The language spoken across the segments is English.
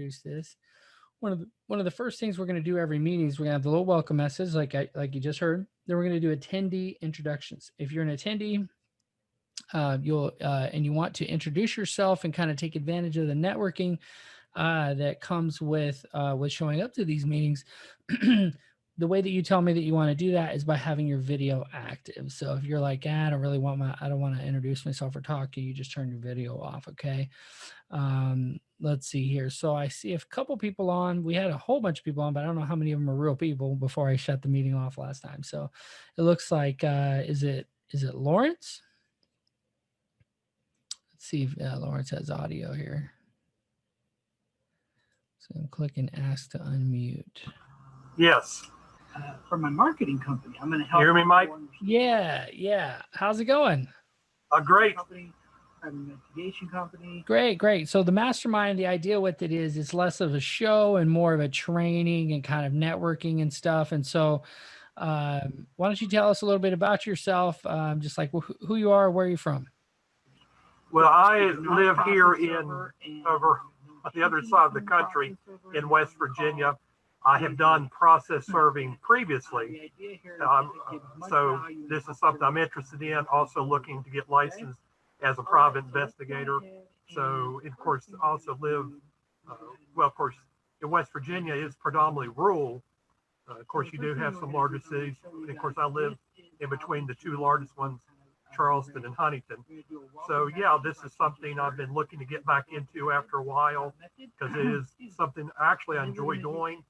introduce this. One of the first things we're going to do every meeting is we're going to have the little welcome message, like you just heard. Then we're going to do attendee introductions. If you're an attendee, and you want to introduce yourself and kind of take advantage of the networking that comes with showing up to these meetings. The way that you tell me that you want to do that is by having your video active. So if you're like, I don't want to introduce myself or talk to you, just turn your video off. Okay. Let's see here. So I see a couple people on. We had a whole bunch of people on, but I don't know how many of them are real people before I shut the meeting off last time. So it looks like, is it Lawrence? Let's see if Lawrence has audio here. So I'm clicking ask to unmute. Yes. For my marketing company, I'm going to help. You hear me, Mike? Yeah. How's it going? Great. I'm an investigation company. Great. So the Mastermind, the idea with it is it's less of a show and more of a training and kind of networking and stuff. And so why don't you tell us a little bit about yourself, just like who you are, where you're from? Well, I live here over the other side of the country in West Virginia. I have done process serving previously, so this is something I'm interested in. Also looking to get licensed as a private investigator. So, of course, also live, of course, in West Virginia is predominantly rural. Of course, you do have some larger cities. And of course, I live in between the two largest ones, Charleston and Huntington. So yeah, this is something I've been looking to get back into after a while, because it is something actually I enjoy doing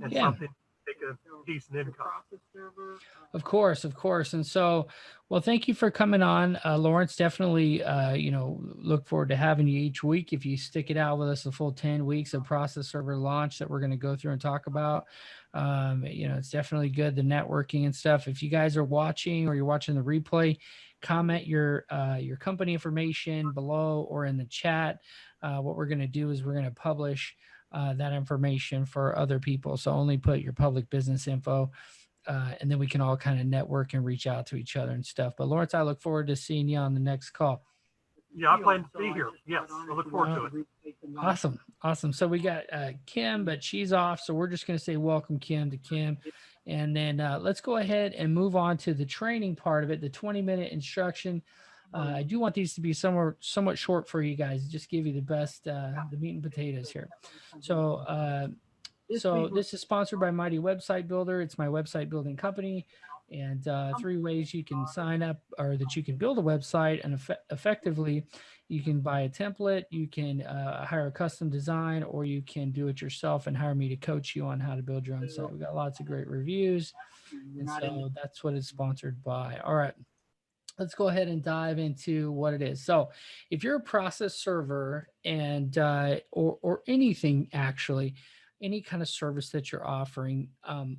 and something to make a decent income. Of course. And so, well, thank you for coming on, Lawrence. Definitely, look forward to having you each week. If you stick it out with us, the full 10 weeks of process server launch that we're going to go through and talk about. It's definitely good, the networking and stuff. If you guys are watching or you're watching the replay, comment your company information below or in the chat. What we're going to do is we're going to publish that information for other people. So only put your public business info, and then we can all kind of network and reach out to each other and stuff. But Lawrence, I look forward to seeing you on the next call. Yeah, I plan to be here. Yes, I look forward to it. Awesome. So we got Kim, but she's off. So we're just going to say welcome, Kim, to Kim. And then let's go ahead and move on to the training part of it, the 20-minute instruction. I do want these to be somewhat short for you guys, just give you the best, the meat and potatoes here. So this is sponsored by Mighty Website Builder. It's my website building company. And 3 ways you can sign up, or that you can build a website, and effectively you can buy a template, you can hire a custom design, or you can do it yourself and hire me to coach you on how to build your own site. We've got lots of great reviews, and so that's what it's sponsored by. All right, let's go ahead and dive into what it is. So if you're a process server and or anything, actually any kind of service that you're offering,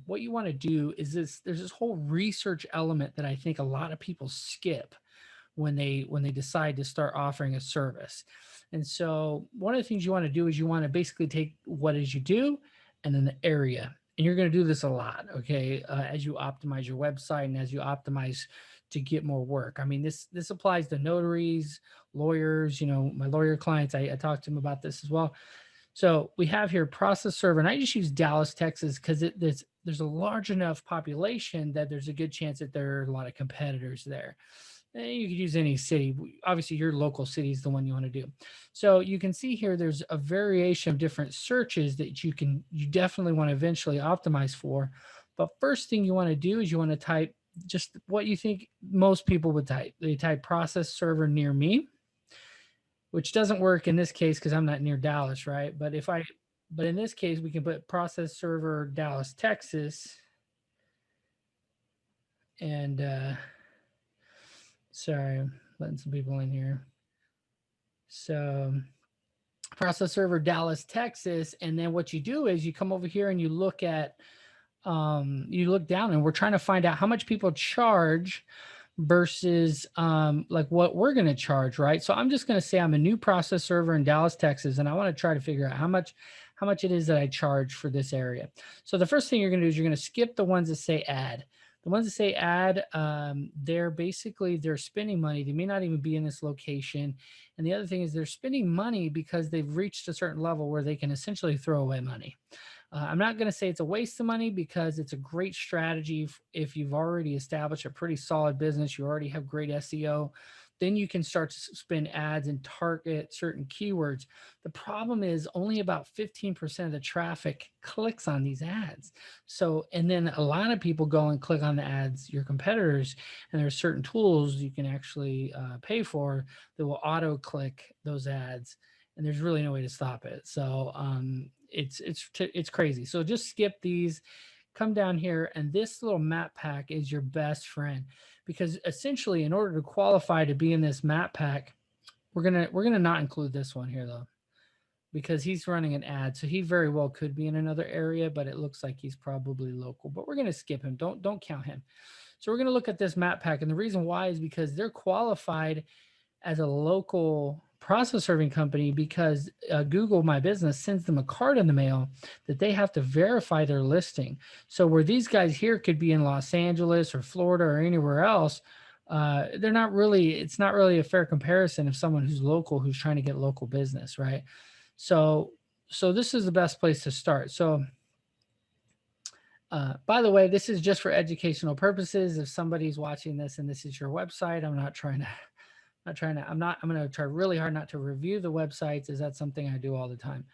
what you want to do is there's this whole research element that I think a lot of people skip when they decide to start offering a service. And so one of the things you want to do is you want to basically take what is you do and then the area. And you're going to do this a lot, okay, as you optimize your website and as you optimize to get more work. I mean, this applies to notaries, lawyers, my lawyer clients. I talked to them about this as well. So we have here process server, and I just use Dallas, Texas, because there's a large enough population that there's a good chance that there are a lot of competitors there. And you could use any city. Obviously, your local city is the one you want to do. So you can see here there's a variation of different searches that you definitely want to eventually optimize for. But first thing you want to do is you want to type just what you think most people would type. They type process server near me, which doesn't work in this case because I'm not near Dallas, right? But in this case, we can put process server Dallas, Texas. And sorry, I'm letting some people in here. So process server Dallas, Texas. And then what you do is you come over here and you look at, you look down, and we're trying to find out how much people charge versus like what we're going to charge, right? So I'm just going to say I'm a new process server in Dallas, Texas, and I want to try to figure out how much it is that I charge for this area. So the first thing you're going to do is you're going to skip the ones that say add, The ones that say ad, they're spending money. They may not even be in this location. And the other thing is they're spending money because they've reached a certain level where they can essentially throw away money. I'm not going to say it's a waste of money because it's a great strategy if you've already established a pretty solid business, you already have great SEO, then you can start to spend ads and target certain keywords. The problem is only about 15% of the traffic clicks on these ads. So, and then a lot of people go and click on the ads, your competitors, and there's certain tools you can actually pay for that will auto click those ads. And there's really no way to stop it. So it's crazy. So just skip these, come down here, and this little map pack is your best friend, because essentially in order to qualify to be in this map pack, we're gonna not include this one here though, because he's running an ad, so he very well could be in another area, but it looks like he's probably local. But we're gonna skip him. Don't count him. So we're gonna look at this map pack, and the reason why is because they're qualified as a local process serving company because Google My Business sends them a card in the mail that they have to verify their listing. So where these guys here could be in Los Angeles or Florida or anywhere else, they're not really, it's not really a fair comparison of someone who's local, who's trying to get local business, right? So this is the best place to start. So by the way, this is just for educational purposes. If somebody's watching this and this is your website, I'm going to try really hard not to review the websites, as that's something I do all the time.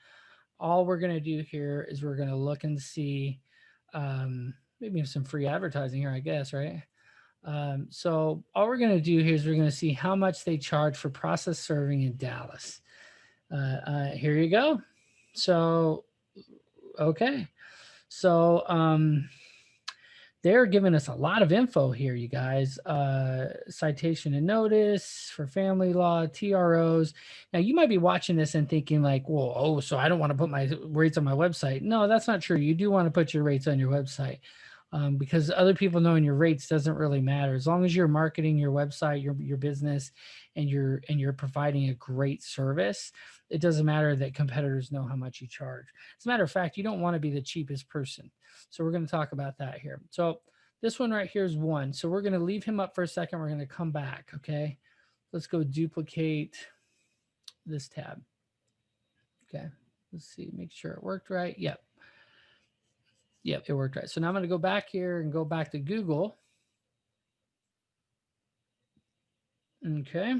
All we're going to do here is we're going to look and see maybe some free advertising here, I guess, right? So all we're going to do here is we're going to see how much they charge for process serving in Dallas. Here you go. So, okay. So, they're giving us a lot of info here, you guys. Citation and notice for family law, TROs. Now, you might be watching this and thinking like, well, oh, so I don't want to put my rates on my website. No, that's not true. You do want to put your rates on your website because other people knowing your rates doesn't really matter. As long as you're marketing your website, your business, and you're providing a great service, it doesn't matter that competitors know how much you charge. As a matter of fact, you don't want to be the cheapest person. So we're going to talk about that here. So this one right here is 1. So we're going to leave him up for a second. We're going to come back. Okay. Let's go duplicate this tab. Okay. Let's see, make sure it worked right. Yep. Yep, it worked right. So now I'm going to go back here and go back to Google. Okay.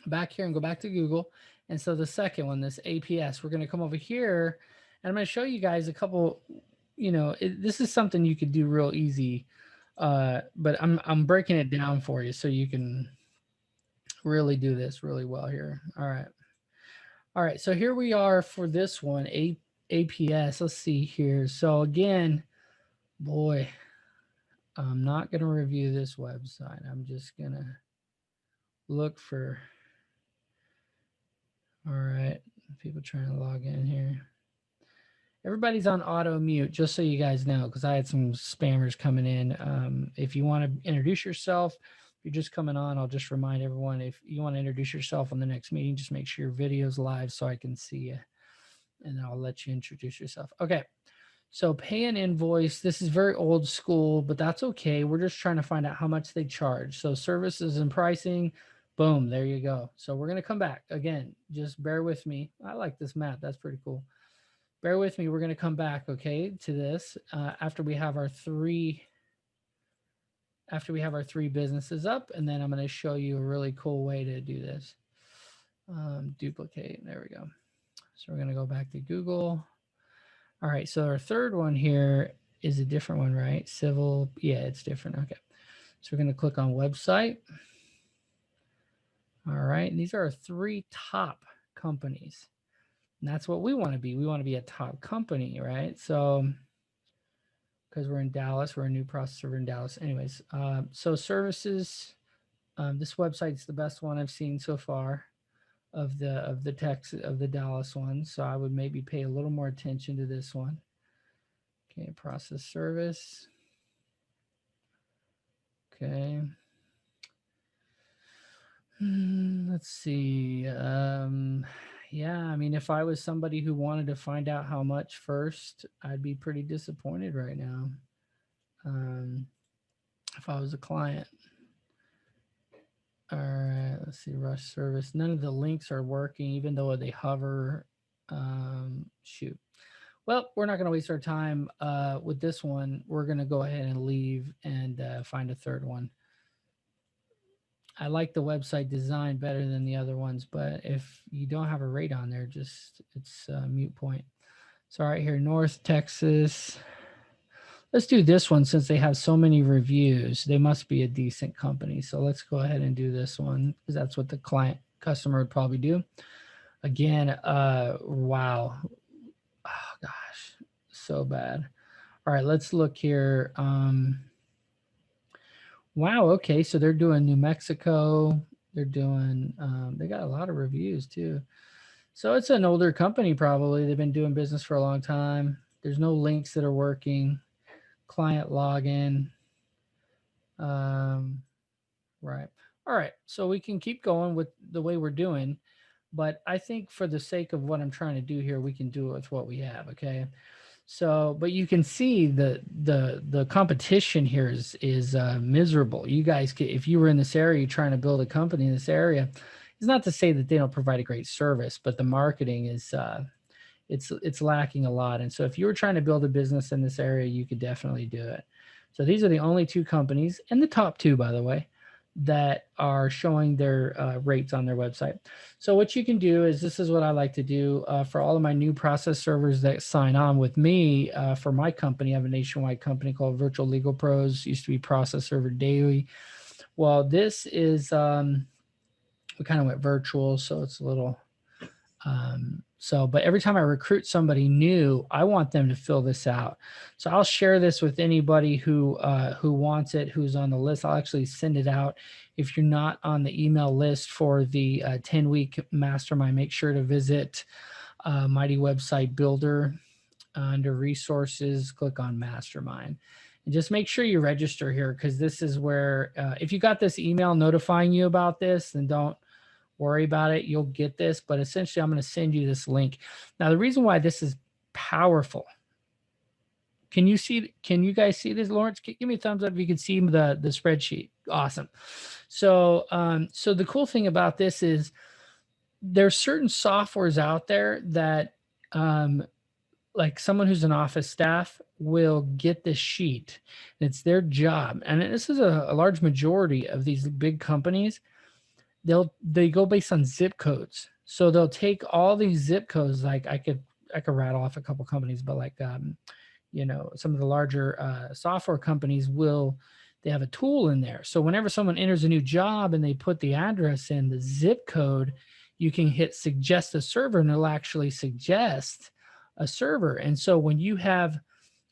Back here and go back to Google. And so the second one, this APS, we're going to come over here and I'm going to show you guys a couple, this is something you could do real easy. But I'm breaking it down for you so you can really do this really well here. All right. So here we are for this one, APS. Let's see here. So again, boy, I'm not going to review this website. I'm just going to look for, all right, people trying to log in here. Everybody's on auto mute, just so you guys know, because I had some spammers coming in. If you want to introduce yourself, if you're just coming on, I'll just remind everyone, if you want to introduce yourself on the next meeting, just make sure your video's live so I can see you, and then I'll let you introduce yourself. Okay, so pay an invoice. This is very old school, but that's okay. We're just trying to find out how much they charge. So services and pricing, boom, there you go. So we're going to come back. Again, just bear with me. I like this map. That's pretty cool. Bear with me. We're going to come back, okay, to this after we have our three businesses up, and then I'm going to show you a really cool way to do this. Duplicate. There we go. So we're going to go back to Google. All right. So our third one here is a different one, right? Civil. Yeah, it's different. Okay. So we're going to click on website. All right. And these are our 3 top companies. And that's what we want to be. We want to be a top company, right? So, because we're in Dallas, we're a new processor in Dallas. Anyways, so services, this website's the best one I've seen so far of the text of the Dallas one. So I would maybe pay a little more attention to this one. Okay, process service. Okay. Let's see. Yeah, I mean, if I was somebody who wanted to find out how much first, I'd be pretty disappointed right now. if I was a client. All right, let's see, rush service. None of the links are working, even though they hover. Shoot. Well, we're not going to waste our time with this one. We're going to go ahead and leave and find a third one. I like the website design better than the other ones, but if you don't have a rate on there, just it's a mute point. So, all right, here, North Texas. Let's do this one since they have so many reviews. They must be a decent company. So let's go ahead and do this one because that's what the customer would probably do. Again, wow. Oh gosh, so bad. All right, let's look here. Wow, okay, so they're doing New Mexico. They're doing they got a lot of reviews too. So it's an older company probably. They've been doing business for a long time. There's no links that are working. Client login. Right. All right. So we can keep going with the way we're doing, but I think for the sake of what I'm trying to do here, we can do it with what we have. Okay. So, but you can see the competition here is miserable. You guys, if you were in this area trying to build a company in this area, it's not to say that they don't provide a great service, but the marketing is it's lacking a lot. And so if you were trying to build a business in this area, you could definitely do it. So these are the only two companies, and the top two, by the way, that are showing their rates on their website. So what you can do is, this is what I like to do for all of my new process servers that sign on with me for my company. I have a nationwide company called Virtual Legal Pros, used to be Process Server Daily. Well, this is, we kind of went virtual, so it's a little, but every time I recruit somebody new, I want them to fill this out. So I'll share this with anybody who wants it, who's on the list. I'll actually send it out. If you're not on the email list for the 10-week mastermind, make sure to visit Mighty Website Builder under resources, click on mastermind. And just make sure you register here, because this is where, if you got this email notifying you about this, then don't worry about it. You'll get this, but essentially I'm going to send you this link. Now, the reason why this is powerful, can you guys see this, Lawrence? Give me a thumbs up if you can see the spreadsheet. Awesome. So, so the cool thing about this is there's certain softwares out there that, like someone who's an office staff will get this sheet, and it's their job. And this is a large majority of these big companies. They go based on zip codes. So they'll take all these zip codes. Like I could rattle off a couple companies, but like, some of the larger software companies they have a tool in there. So whenever someone enters a new job and they put the address in, the zip code, you can hit suggest a server, and it'll actually suggest a server. And so when you have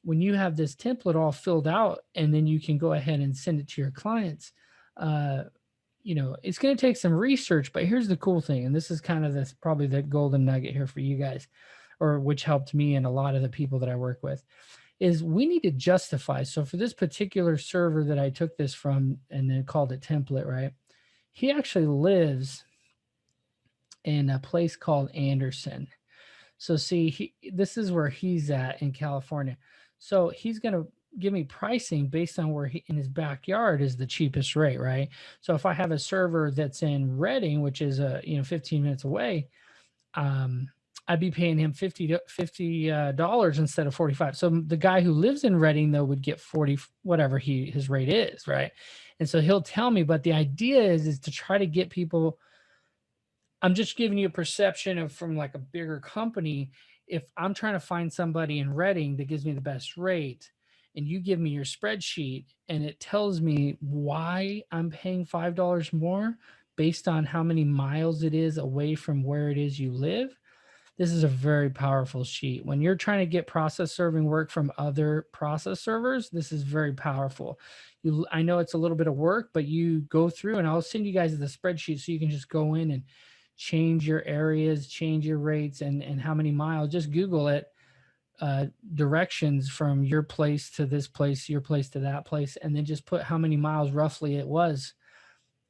this template all filled out, and then you can go ahead and send it to your clients, it's going to take some research, but here's the cool thing. And this is kind of probably the golden nugget here for you guys, or which helped me and a lot of the people that I work with, is we need to justify. So for this particular server that I took this from and then called it template, right? He actually lives in a place called Anderson. So see, this is where he's at in California. So he's going to give me pricing based on where in his backyard is the cheapest rate, right? So if I have a server that's in Reading, which is 15 minutes away, I'd be paying him $50 instead of 45. So the guy who lives in Reading though would get 40, whatever his rate is, right? And so he'll tell me, but the idea is to try to get people. I'm just giving you a perception from like a bigger company. If I'm trying to find somebody in Reading that gives me the best rate, and you give me your spreadsheet and it tells me why I'm paying $5 more based on how many miles it is away from where it is you live, this is a very powerful sheet. When you're trying to get process serving work from other process servers, this is very powerful. I know it's a little bit of work, but you go through, and I'll send you guys the spreadsheet so you can just go in and change your areas, change your rates, and how many miles. Just Google it. Directions from your place to this place, your place to that place, and then just put how many miles roughly it was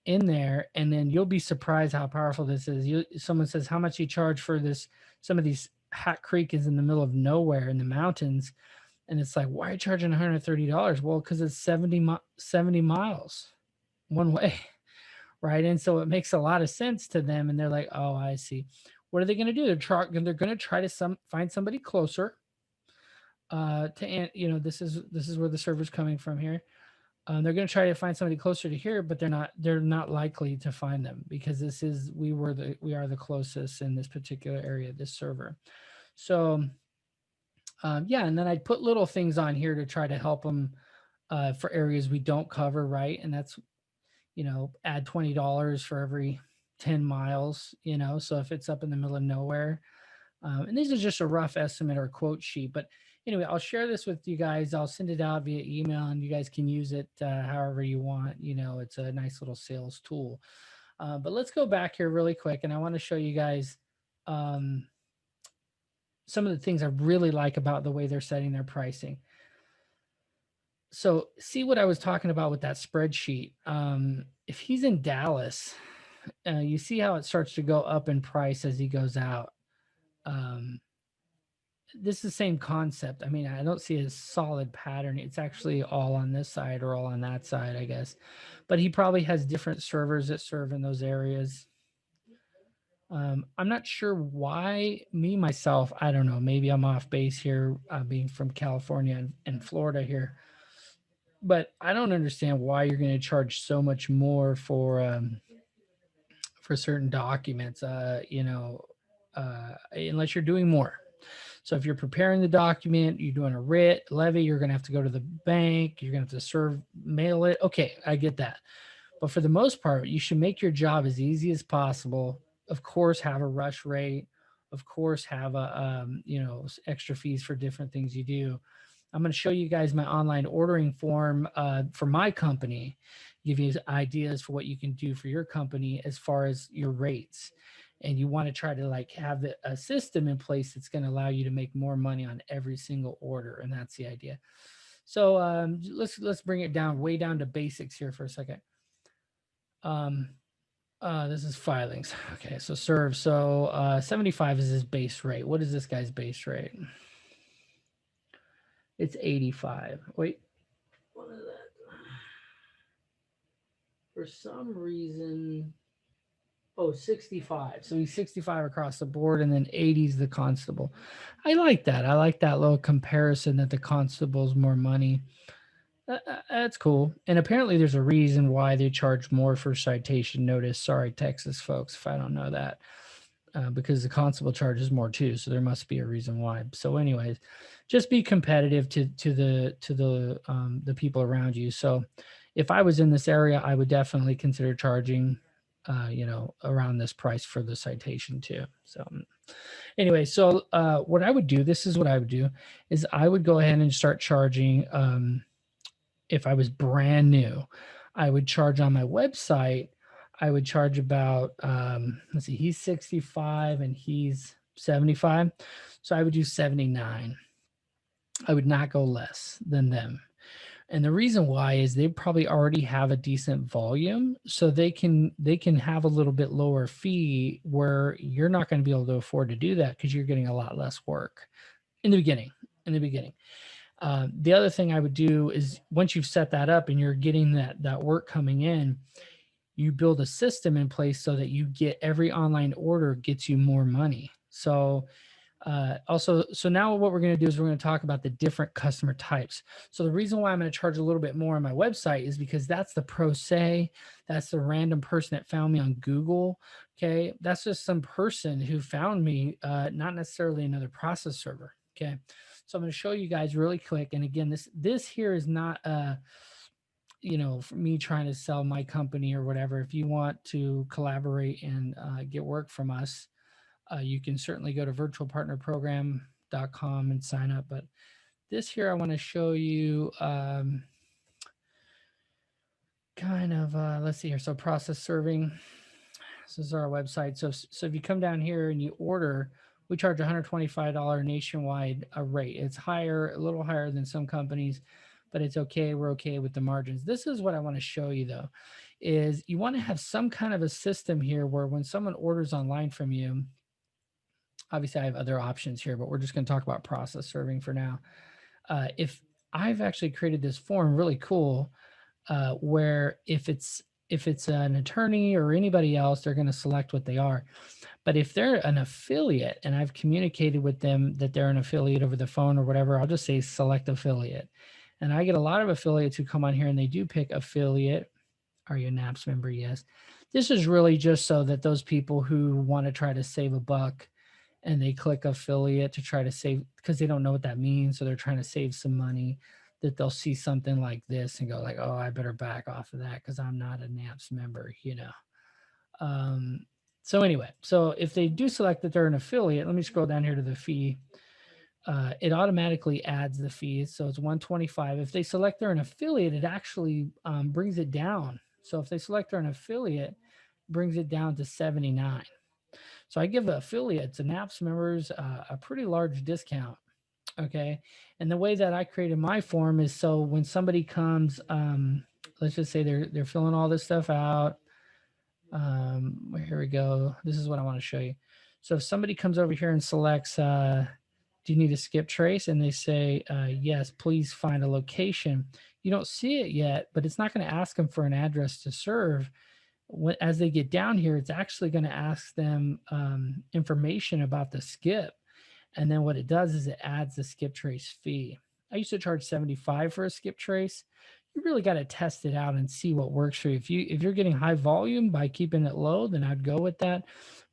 in there, and then you'll be surprised how powerful this is. Someone says, how much you charge for this? Some of these, Hat Creek is in the middle of nowhere in the mountains, And it's like, why are you charging $130? Well, because it's 70 miles one way, right? And so it makes a lot of sense to them. And they're like, oh, I see. What are they going to do? They're going to try to find somebody closer. This is where the server's coming from here. They're going to try to find somebody closer to here, but they're not likely to find them because we are the closest in this particular area, this server. So yeah, and then I'd put little things on here to try to help them for areas we don't cover, right? And that's, add $20 for every 10 miles, so if it's up in the middle of nowhere. And this is just a rough estimate or quote sheet, but anyway, I'll share this with you guys. I'll send it out via email and you guys can use it however you want. It's a nice little sales tool. But let's go back here really quick. And I want to show you guys some of the things I really like about the way they're setting their pricing. So see what I was talking about with that spreadsheet. If he's in Dallas, you see how it starts to go up in price as he goes out. This is the same concept. I mean, I don't see a solid pattern. It's actually all on this side or all on that side, I guess. But he probably has different servers that serve in those areas. I'm not sure why myself, I don't know. Maybe I'm off base here, being from California and Florida here. But I don't understand why you're going to charge so much more for certain documents, unless you're doing more. So if you're preparing the document, you're doing a writ, levy, you're going to have to go to the bank, you're going to have to mail it. Okay, I get that. But for the most part, you should make your job as easy as possible. Of course, have a rush rate. Of course, have extra fees for different things you do. I'm going to show you guys my online ordering form for my company, give you ideas for what you can do for your company as far as your rates. And you want to try to have a system in place that's going to allow you to make more money on every single order. And that's the idea. So let's bring it down, way down to basics here for a second. This is filings. Okay, so serve. So 75 is his base rate. What is this guy's base rate? It's 85. Wait, what is that? For some reason, 65. So he's 65 across the board, and then 80 is the constable. I like that. I like that little comparison that the constable's more money. That's cool. And apparently there's a reason why they charge more for citation notice. Sorry, Texas folks, if I don't know that. Because the constable charges more too, so there must be a reason why. So, anyways, just be competitive to the people around you. So, if I was in this area, I would definitely consider charging, around this price for the citation too. So, anyway, so what I would do, this is what I would do, is I would go ahead and start charging. If I was brand new, I would charge on my website. I would charge about, let's see, he's 65 and he's 75. So I would do 79. I would not go less than them. And the reason why is they probably already have a decent volume, so they can have a little bit lower fee where you're not going to be able to afford to do that because you're getting a lot less work in the beginning. The other thing I would do is once you've set that up and you're getting that work coming in, you build a system in place so that you get every online order gets you more money. So now what we're going to do is we're going to talk about the different customer types. So the reason why I'm going to charge a little bit more on my website is because that's the pro se, that's the random person that found me on Google. Okay. That's just some person who found me, not necessarily another process server. Okay. So I'm going to show you guys really quick. And again, this here is not for me trying to sell my company or whatever. If you want to collaborate and get work from us, you can certainly go to virtualpartnerprogram.com and sign up. But this here, I want to show you let's see here. So process serving. This is our website. So if you come down here and you order, we charge $125 nationwide rate. It's a little higher than some companies, but it's okay. We're okay with the margins. This is what I want to show you though, is you want to have some kind of a system here where when someone orders online from you, obviously I have other options here, but we're just going to talk about process serving for now. If I've actually created this form really cool, where if it's an attorney or anybody else, they're going to select what they are. But if they're an affiliate and I've communicated with them that they're an affiliate over the phone or whatever, I'll just say select affiliate. And I get a lot of affiliates who come on here and they do pick affiliate. Are you a NAPS member? Yes. This is really just so that those people who want to try to save a buck and they click affiliate to try to save, because they don't know what that means. So they're trying to save some money, that they'll see something like this and go like, oh, I better back off of that because I'm not a NAPS member, you know. So anyway, so if they do select that they're an affiliate, let me scroll down here to the fee. It automatically adds the fees. So it's 125. If they select they're an affiliate, it actually brings it down. So if they select they're an affiliate, brings it down to 79. So I give the affiliates and apps members a pretty large discount. Okay. And the way that I created my form is so when somebody comes, let's just say they're filling all this stuff out. Here we go. This is what I want to show you. So if somebody comes over here and selects, do you need a skip trace? And they say, yes, please find a location. You don't see it yet, but it's not going to ask them for an address to serve. As they get down here, it's actually going to ask them information about the skip. And then what it does is it adds the skip trace fee. I used to charge 75 for a skip trace. You really got to test it out and see what works for you. If you're getting high volume by keeping it low, then I'd go with that.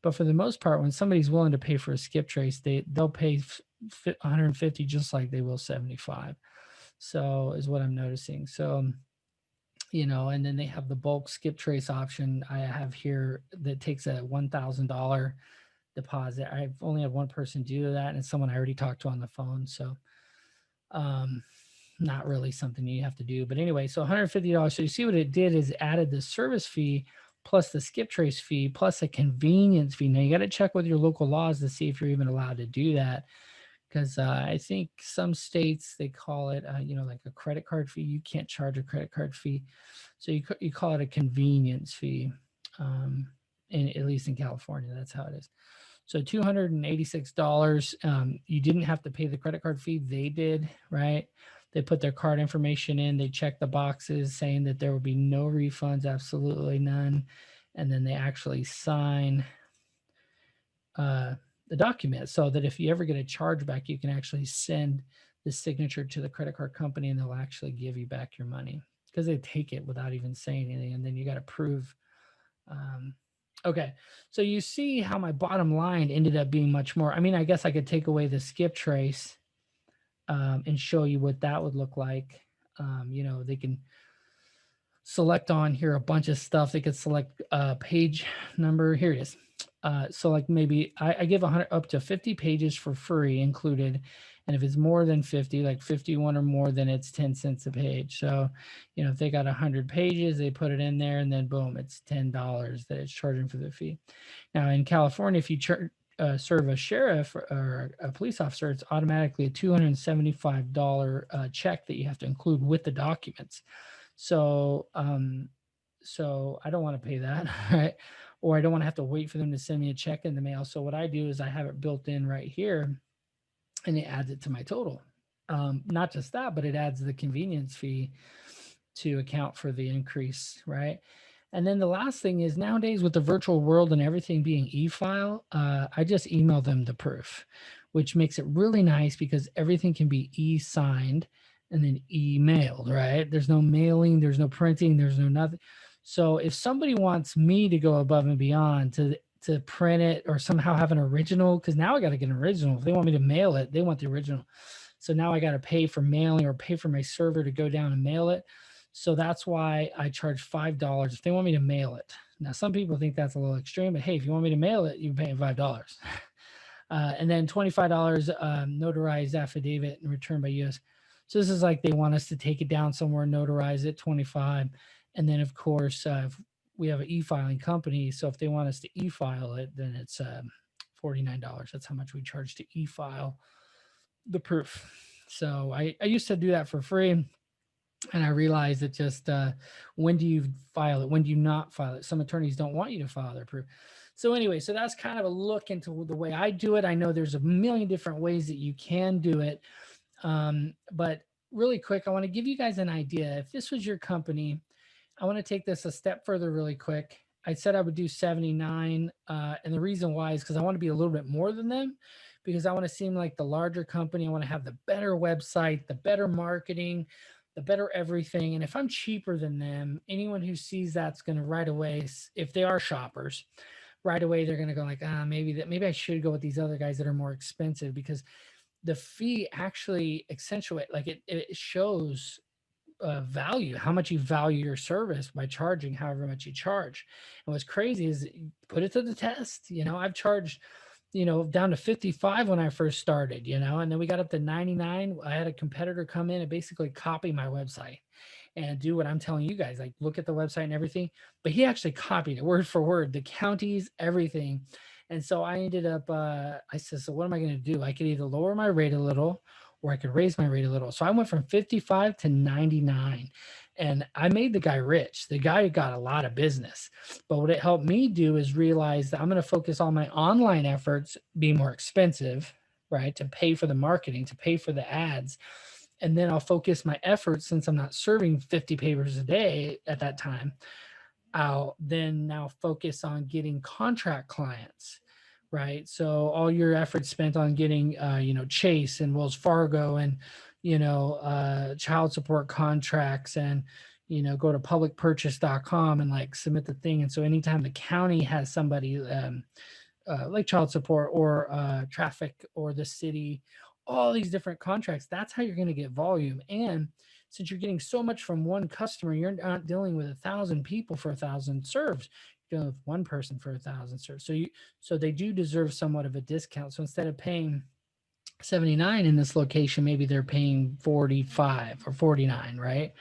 But for the most part, when somebody's willing to pay for a skip trace, they'll pay 150 just like they will 75. So is what I'm noticing. So you know, and then they have the bulk skip trace option I have here that takes a $1,000 deposit. I've only had one person do that, and it's someone I already talked to on the phone. So, not really something you have to do. But anyway, so $150. So you see what it did is added the service fee plus the skip trace fee plus a convenience fee. Now you got to check with your local laws to see if you're even allowed to do that. Because I think some states they call it, you know, like a credit card fee. You can't charge a credit card fee, so you call it a convenience fee. At least in California, that's how it is. So $286. You didn't have to pay the credit card fee; they did, right? They put their card information in. They checked the boxes saying that there will be no refunds, absolutely none, and then they actually sign the document so that if you ever get a chargeback, you can actually send the signature to the credit card company and they'll actually give you back your money because they take it without even saying anything. And then you got to prove. Okay. So you see how my bottom line ended up being much more. I mean, I guess I could take away the skip trace and show you what that would look like. You know, they can select on here a bunch of stuff. They could select page number. Here it is. So like maybe I give 100 up to 50 pages for free included. And if it's more than 50, like 51 or more, then it's 10 cents a page. So, you know, if they got 100 pages, they put it in there and then boom, it's $10 that it's charging for the fee. Now in California, if you serve a sheriff or a police officer, it's automatically a $275 check that you have to include with the documents. So, so I don't want to pay that, right? Or I don't want to have to wait for them to send me a check in the mail. So what I do is I have it built in right here and it adds it to my total. Not just that, but it adds the convenience fee to account for the increase, right? And then the last thing is nowadays with the virtual world and everything being e-file, I just email them the proof, which makes it really nice because everything can be e-signed and then emailed, right? There's no mailing, there's no printing, there's no nothing. So if somebody wants me to go above and beyond to print it or somehow have an original, because now I got to get an original. If they want me to mail it, they want the original. So now I got to pay for mailing or pay for my server to go down and mail it. So that's why I charge $5 if they want me to mail it. Now, some people think that's a little extreme, but hey, if you want me to mail it, you pay $5. And then $25 notarized affidavit and return by US. So this is like they want us to take it down somewhere, notarize it, 25. And then of course, we have an e-filing company. So if they want us to e-file it, then it's $49. That's how much we charge to e-file the proof. So I used to do that for free. And I realized that just when do you file it? When do you not file it? Some attorneys don't want you to file their proof. So anyway, so that's kind of a look into the way I do it. I know there's a million different ways that you can do it. But really quick, I want to give you guys an idea. If this was your company, I want to take this a step further really quick. I said I would do 79. And the reason why is because I want to be a little bit more than them, because I want to seem like the larger company. I want to have the better website, the better marketing, the better everything. And if I'm cheaper than them, anyone who sees that's going to right away, if they are shoppers, right away they're going to go like, maybe I should go with these other guys that are more expensive, because the fee actually accentuate, like it shows value, how much you value your service by charging however much you charge. And what's crazy is put it to the test. I've charged, down to 55 when I first started, and then we got up to 99. I had a competitor come in and basically copy my website and do what I'm telling you guys, like look at the website and everything. But he actually copied it word for word, the counties, everything. And so I ended up, I said, so what am I going to do? I could either lower my rate a little or I could raise my rate a little. So I went from 55 to 99 and I made the guy rich. The guy got a lot of business. But what it helped me do is realize that I'm going to focus on my online efforts being more expensive, right? To pay for the marketing, to pay for the ads. And then I'll focus my efforts, since I'm not serving 50 papers a day at that time. I'll then now focus on getting contract clients, right? So all your efforts spent on getting, Chase and Wells Fargo and, child support contracts and, go to publicpurchase.com and like submit the thing. And so anytime the county has somebody, like child support or traffic or the city, all these different contracts, that's how you're going to get volume. And since you're getting so much from one customer, you're not dealing with 1,000 people for 1,000 serves. You're dealing with one person for 1,000 serves. So they do deserve somewhat of a discount. So instead of paying 79 in this location, maybe they're paying 45 or 49, right?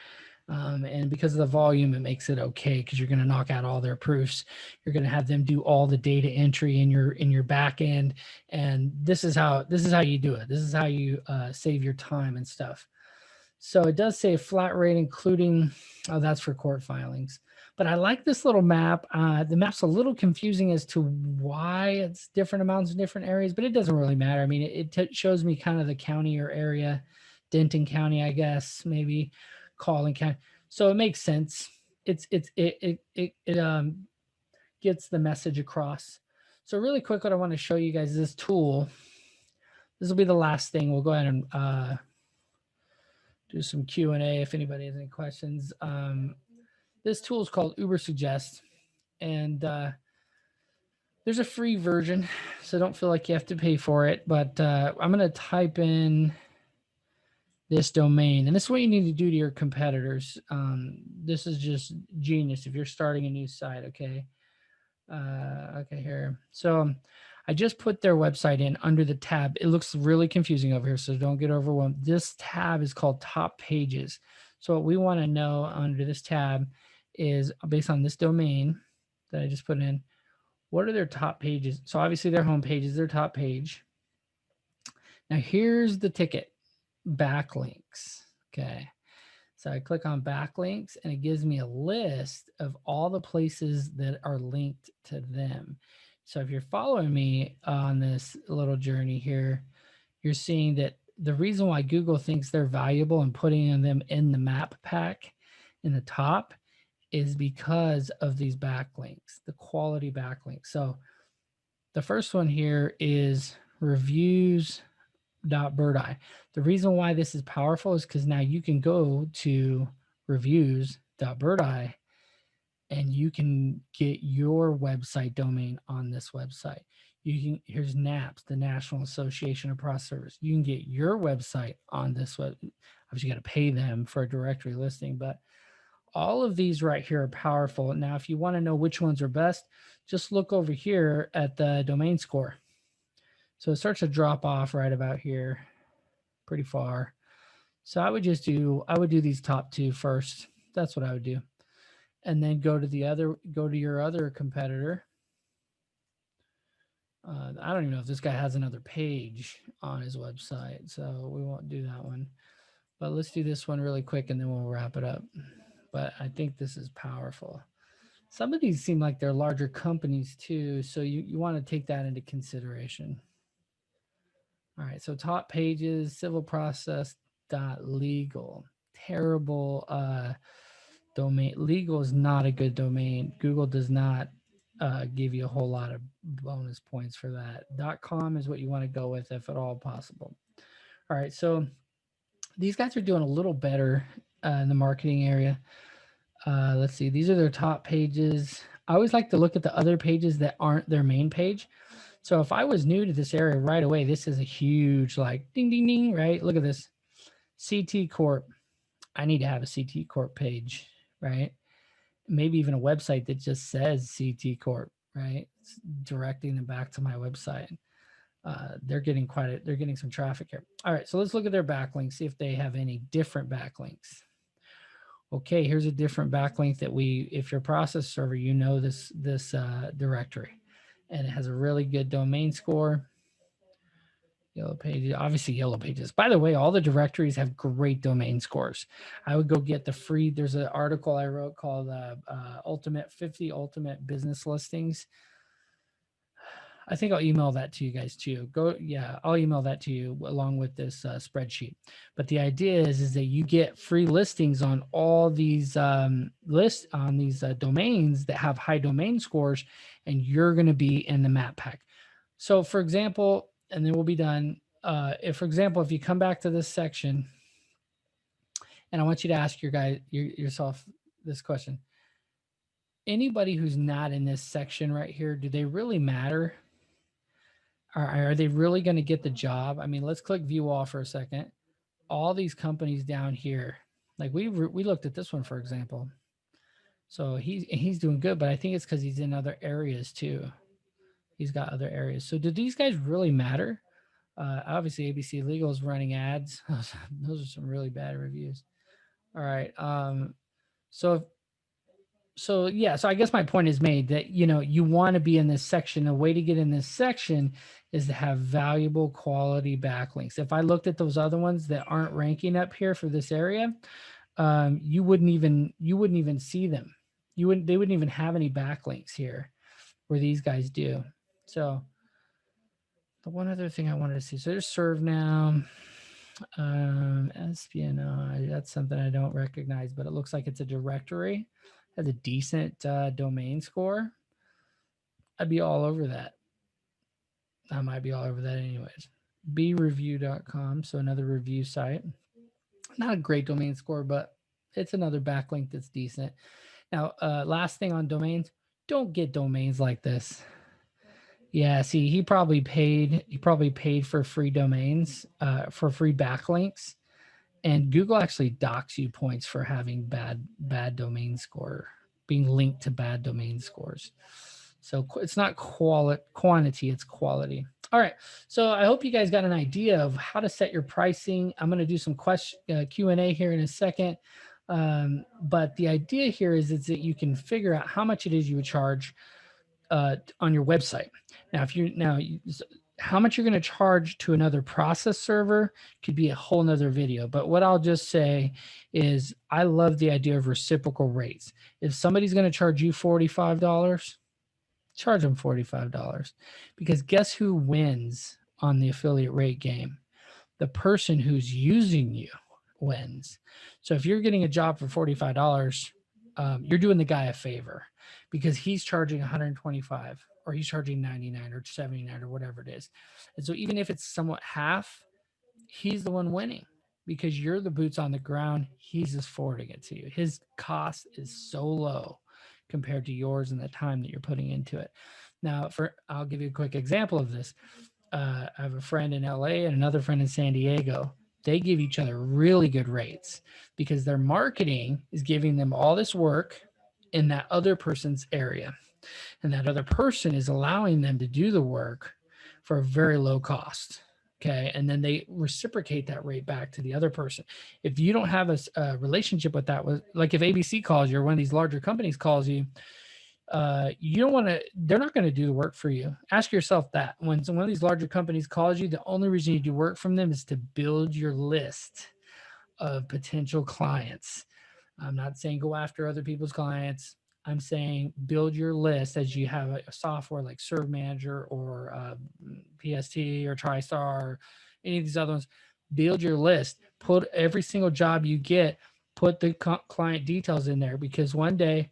And because of the volume, it makes it okay, because you're going to knock out all their proofs. You're going to have them do all the data entry in your back end, and this is how you do it. This is how you save your time and stuff. So it does say flat rate, including, oh, that's for court filings. But I like this little map. The map's a little confusing as to why it's different amounts in different areas, but it doesn't really matter. I mean, it shows me kind of the county or area, Denton County, I guess, maybe Collin County. So it makes sense. It gets the message across. So really quick, what I want to show you guys is this tool. This will be the last thing. We'll go ahead and do some Q&A if anybody has any questions. This tool is called Uber Suggest, and there's a free version, so don't feel like you have to pay for it. But I'm going to type in this domain, and this is what you need to do to your competitors. This is just genius if you're starting a new site. Okay. Okay, here. So I just put their website in under the tab. It looks really confusing over here, so don't get overwhelmed. This tab is called Top Pages. So what we want to know under this tab is, based on this domain that I just put in, what are their top pages? So obviously their home page is their top page. Now here's the ticket, backlinks. Okay. So I click on backlinks and it gives me a list of all the places that are linked to them. So if you're following me on this little journey here, you're seeing that the reason why Google thinks they're valuable and putting them in the map pack in the top is because of these backlinks, the quality backlinks. So the first one here is reviews.birdeye. The reason why this is powerful is because now you can go to reviews.birdeye and you can get your website domain on this website. Here's NAPS, the National Association of Processors. You can get your website on this web. Obviously, you got to pay them for a directory listing, but all of these right here are powerful. Now, if you want to know which ones are best, just look over here at the domain score. So it starts to drop off right about here, pretty far. So I would do these top two first. That's what I would do. And then go to your other competitor. I don't even know if this guy has another page on his website, so we won't do that one. But let's do this one really quick and then we'll wrap it up. But I think this is powerful. Some of these seem like they're larger companies too, so you want to take that into consideration. All right, so top pages, civil process dot legal. Terrible domain. Legal is not a good domain. Google does not give you a whole lot of bonus points for that. .com is what you want to go with if at all possible. All right, so these guys are doing a little better in the marketing area. Let's see, these are their top pages. I always like to look at the other pages that aren't their main page. So if I was new to this area right away, this is a huge like ding, ding, ding, right? Look at this. CT Corp. I need to have a CT Corp page, right? Maybe even a website that just says CT Corp, right? It's directing them back to my website. They're getting they're getting some traffic here. All right, so let's look at their backlinks, see if they have any different backlinks. Okay, here's a different backlink that if you're a process server, you know this directory, and it has a really good domain score. Yellow Pages, obviously Yellow Pages. By the way, all the directories have great domain scores. I would go get the free, there's an article I wrote called 50 Ultimate Business Listings. I think I'll email that to you guys too. I'll email that to you along with this spreadsheet. But the idea is that you get free listings on all these domains that have high domain scores, and you're going to be in the map pack. So for example, and then we'll be done. For example, if you come back to this section, and I want you to ask yourself this question. Anybody who's not in this section right here, do they really matter? Are they really going to get the job? I mean, let's click view all for a second. All these companies down here, like we looked at this one, for example. So he's doing good, but I think it's because he's in other areas too. He's got other areas. So do these guys really matter? Obviously, ABC Legal is running ads. Those are some really bad reviews. All right. So I guess my point is made that, you want to be in this section. The way to get in this section is to have valuable quality backlinks. If I looked at those other ones that aren't ranking up here for this area, you wouldn't even see them. They wouldn't even have any backlinks here where these guys do. So the one other thing I wanted to see, so there's ServeNow, espionage. That's something I don't recognize, but it looks like it's a directory. Has a decent domain score. I'd be all over that. I might be all over that anyways. breview.com, so another review site. Not a great domain score, but it's another backlink that's decent. Now, last thing on domains, don't get domains like this. Yeah, see, he probably paid for free domains, for free backlinks, and Google actually docks you points for having bad domain score, being linked to bad domain scores. So it's not quantity, it's quality. All right, so I hope you guys got an idea of how to set your pricing. I'm going to do some Q&A here in a second, but the idea here is that you can figure out how much it is you would charge on your website. Now, how much you're going to charge to another process server could be a whole nother video. But what I'll just say is I love the idea of reciprocal rates. If somebody's going to charge you $45, charge them $45, because guess who wins on the affiliate rate game? The person who's using you wins. So if you're getting a job for $45, you're doing the guy a favor, because he's charging 125 or he's charging 99 or 79 or whatever it is. And so even if it's somewhat half, he's the one winning, because you're the boots on the ground. He's just forwarding it to you. His cost is so low compared to yours and the time that you're putting into it. Now, I'll give you a quick example of this. I have a friend in LA and another friend in San Diego. They give each other really good rates because their marketing is giving them all this work in that other person's area. And that other person is allowing them to do the work for a very low cost. Okay. And then they reciprocate that rate back to the other person. If you don't have a relationship with that, like if ABC calls you or one of these larger companies calls you, you don't want to, they're not going to do the work for you. Ask yourself that. When one of these larger companies calls you, the only reason you do work from them is to build your list of potential clients. I'm not saying go after other people's clients. I'm saying build your list as you have a software like Serve Manager or PST or TriStar, any of these other ones. Build your list. Put every single job you get, put the client details in there, because one day,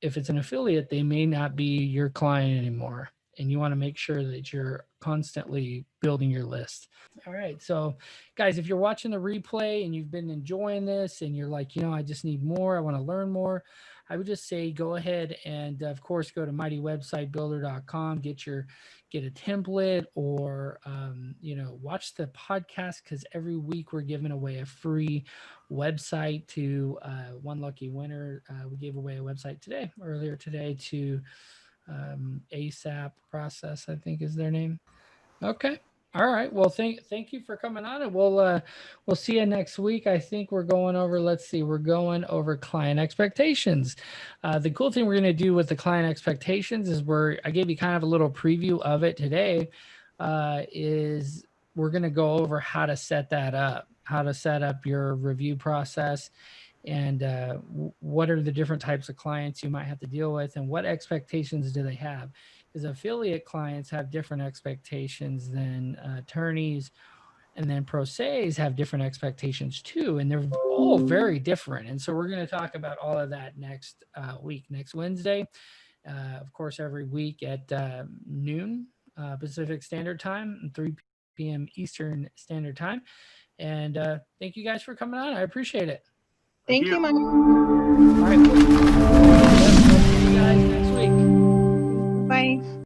if it's an affiliate, they may not be your client anymore. And you want to make sure that you're constantly building your list. All right. So, guys, if you're watching the replay and you've been enjoying this and you're like, I just need more, I want to learn more, I would just say go ahead and, of course, go to mightywebsitebuilder.com, get a template, or, watch the podcast, because every week we're giving away a free website to one lucky winner. We gave away a website earlier today to ASAP Process, I think is their name. Okay. All right. Well, thank you for coming on, and we'll see you next week. I think we're going over client expectations. The cool thing we're going to do with the client expectations is I gave you kind of a little preview of it today, is we're going to go over how to set that up, how to set up your review process, and what are the different types of clients you might have to deal with, and what expectations do they have. Because affiliate clients have different expectations than attorneys, and then pro se's have different expectations too, and they're all very different. And so we're going to talk about all of that next week, next Wednesday, of course, every week at noon Pacific Standard Time and 3 p.m. Eastern Standard Time. And thank you guys for coming on. I appreciate it. Thank you, Mike. All right.